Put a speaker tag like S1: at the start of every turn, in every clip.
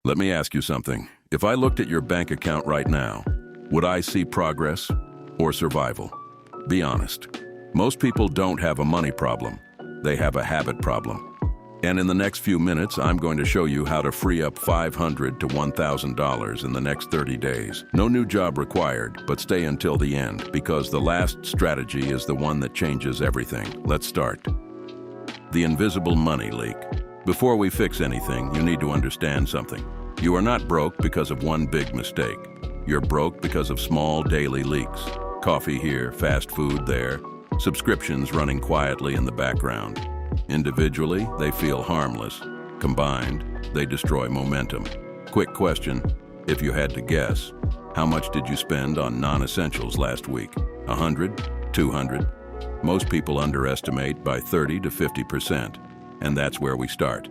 S1: Let me ask you something. If I looked at your bank account right now, would I see progress or survival? Be honest. Most people don't have a money problem. They have a habit problem. And in the next few minutes, I'm going to show you how to free up $500 to $1,000 in the next 30 days. No new job required, but stay until the end, because the last strategy is the one that changes everything. Let's start. The invisible money leak. Before we fix anything, you need to understand something. You are not broke because of one big mistake. You're broke because of small daily leaks. Coffee here, fast food there, subscriptions running quietly in the background. Individually, they feel harmless. Combined, they destroy momentum. Quick question, if you had to guess, how much did you spend on non-essentials last week? 100? 200? Most people underestimate by 30 to 50%, and that's where we start.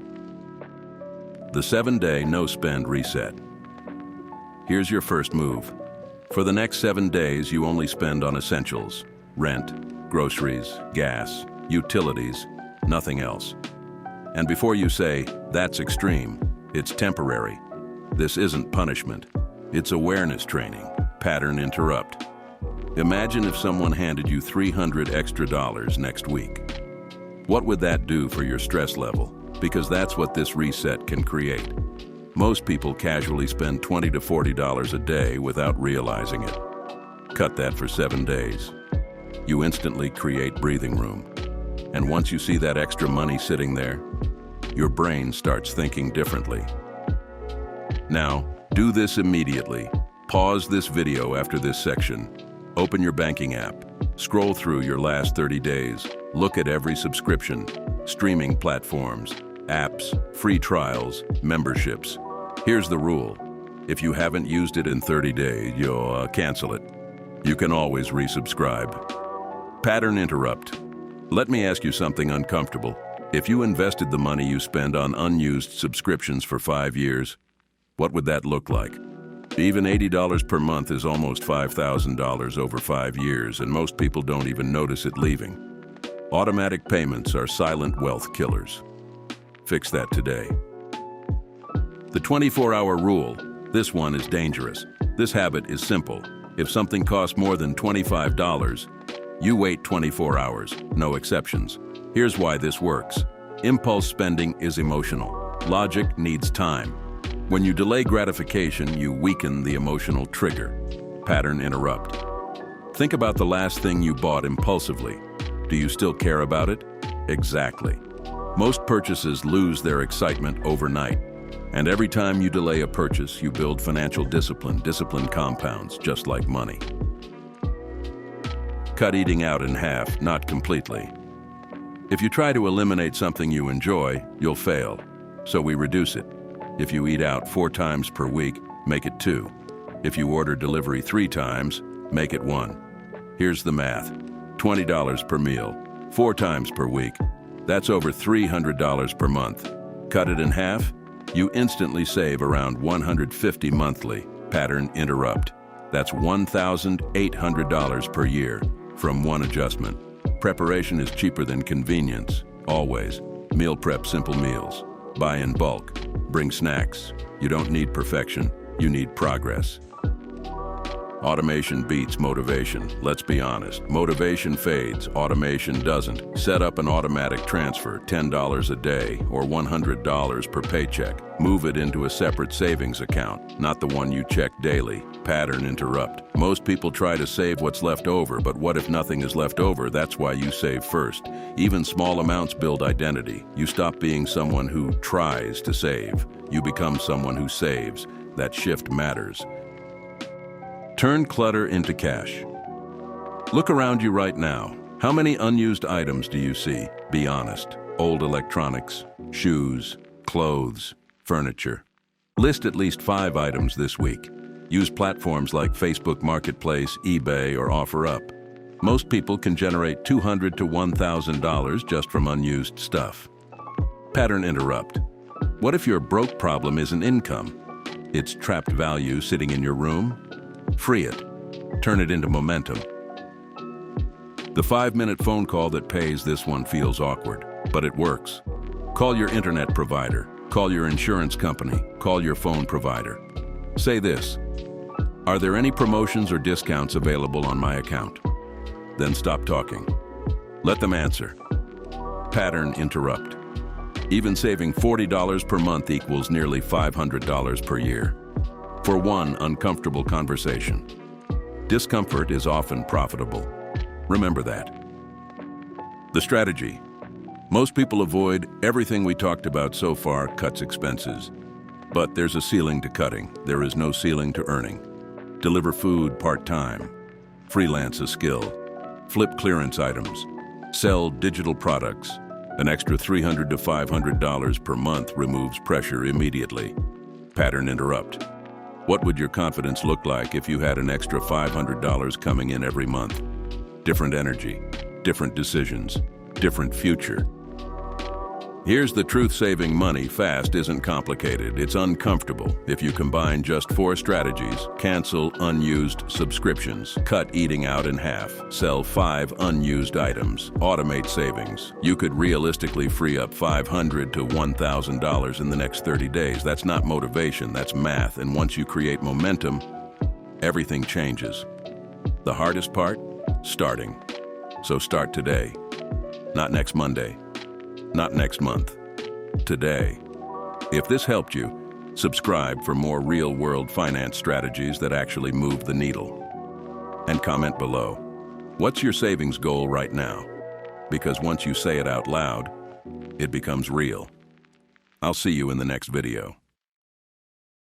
S1: The 7-day no-spend reset. Here's your first move. For the next 7 days, you only spend on essentials: rent, groceries, gas, utilities, nothing else. And before you say, "That's extreme," it's temporary. This isn't punishment. It's awareness training. Pattern interrupt. Imagine if someone handed you $300 extra next week. What would that do for your stress level? Because that's what this reset can create. Most people casually spend $20 to $40 a day without realizing it. Cut that for 7 days. You instantly create breathing room. And once you see that extra money sitting there, your brain starts thinking differently. Now, do this immediately. Pause this video after this section. Open your banking app. Scroll through your last 30 days. Look at every subscription, streaming platforms, apps, free trials, memberships. Here's the rule. If you haven't used it in 30 days, you'll cancel it. You can always resubscribe. Pattern interrupt. Let me ask you something uncomfortable. If you invested the money you spend on unused subscriptions for 5 years, what would that look like? Even $80 per month is almost $5,000 over 5 years, and most people don't even notice it leaving. Automatic payments are silent wealth killers. Fix that today. The 24-hour rule. This one is dangerous. This habit is simple. If something costs more than $25, you wait 24 hours, no exceptions. Here's why this works. Impulse spending is emotional. Logic needs time. When you delay gratification, you weaken the emotional trigger. Pattern interrupt. Think about the last thing you bought impulsively. Do you still care about it? Exactly. Most purchases lose their excitement overnight. And every time you delay a purchase, you build financial discipline. Discipline compounds, just like money. Cut eating out in half, not completely. If you try to eliminate something you enjoy, you'll fail. So we reduce it. If you eat out 4 times per week, make it 2. If you order delivery 3 times, make it 1. Here's the math. $20 per meal, 4 times per week. That's over $300 per month. Cut it in half, you instantly save around $150 monthly. Pattern interrupt. That's $1,800 per year from one adjustment. Preparation is cheaper than convenience, always. Meal prep simple meals. Buy in bulk. Bring snacks. You don't need perfection, you need progress. Automation beats motivation. Let's be honest. Motivation fades, automation doesn't. Set up an automatic transfer, $10 a day or $100 per paycheck. Move it into a separate savings account, not the one you check daily. Pattern interrupt. Most people try to save what's left over, but what if nothing is left over? That's why you save first. Even small amounts build identity. You stop being someone who tries to save. You become someone who saves. That shift matters. Turn clutter into cash. Look around you right now. How many unused items do you see? Be honest. Old electronics, shoes, clothes, furniture. List at least 5 items this week. Use platforms like Facebook Marketplace, eBay, or OfferUp. Most people can generate $200 to $1,000 just from unused stuff. Pattern interrupt. What if your broke problem isn't income? It's trapped value sitting in your room? Free it. Turn it into momentum. The 5-minute phone call that pays. This one feels awkward, but it works. Call your internet provider. Call your insurance company. Call your phone provider. Say this: "Are there any promotions or discounts available on my account?" Then stop talking. Let them answer. Pattern interrupt. Even saving $40 per month equals nearly $500 per year. For one uncomfortable conversation. Discomfort is often profitable. Remember that. The strategy. Most people avoid everything we talked about so far cuts expenses. But there's a ceiling to cutting. There is no ceiling to earning. Deliver food part-time. Freelance a skill. Flip clearance items. Sell digital products. An extra $300 to $500 per month removes pressure immediately. Pattern interrupt. What would your confidence look like if you had an extra $500 coming in every month? Different energy, different decisions, different future. Here's the truth: saving money fast isn't complicated. It's uncomfortable. If you combine just 4 strategies: cancel unused subscriptions, cut eating out in half, sell 5 unused items, automate savings, you could realistically free up $500 to $1,000 in the next 30 days. That's not motivation, that's math. And once you create momentum, everything changes. The hardest part? Starting. So start today. Not next Monday. Not next month. Today. If this helped you, subscribe for more real-world finance strategies that actually move the needle. And comment below. What's your savings goal right now? Because once you say it out loud, it becomes real. I'll see you in the next video.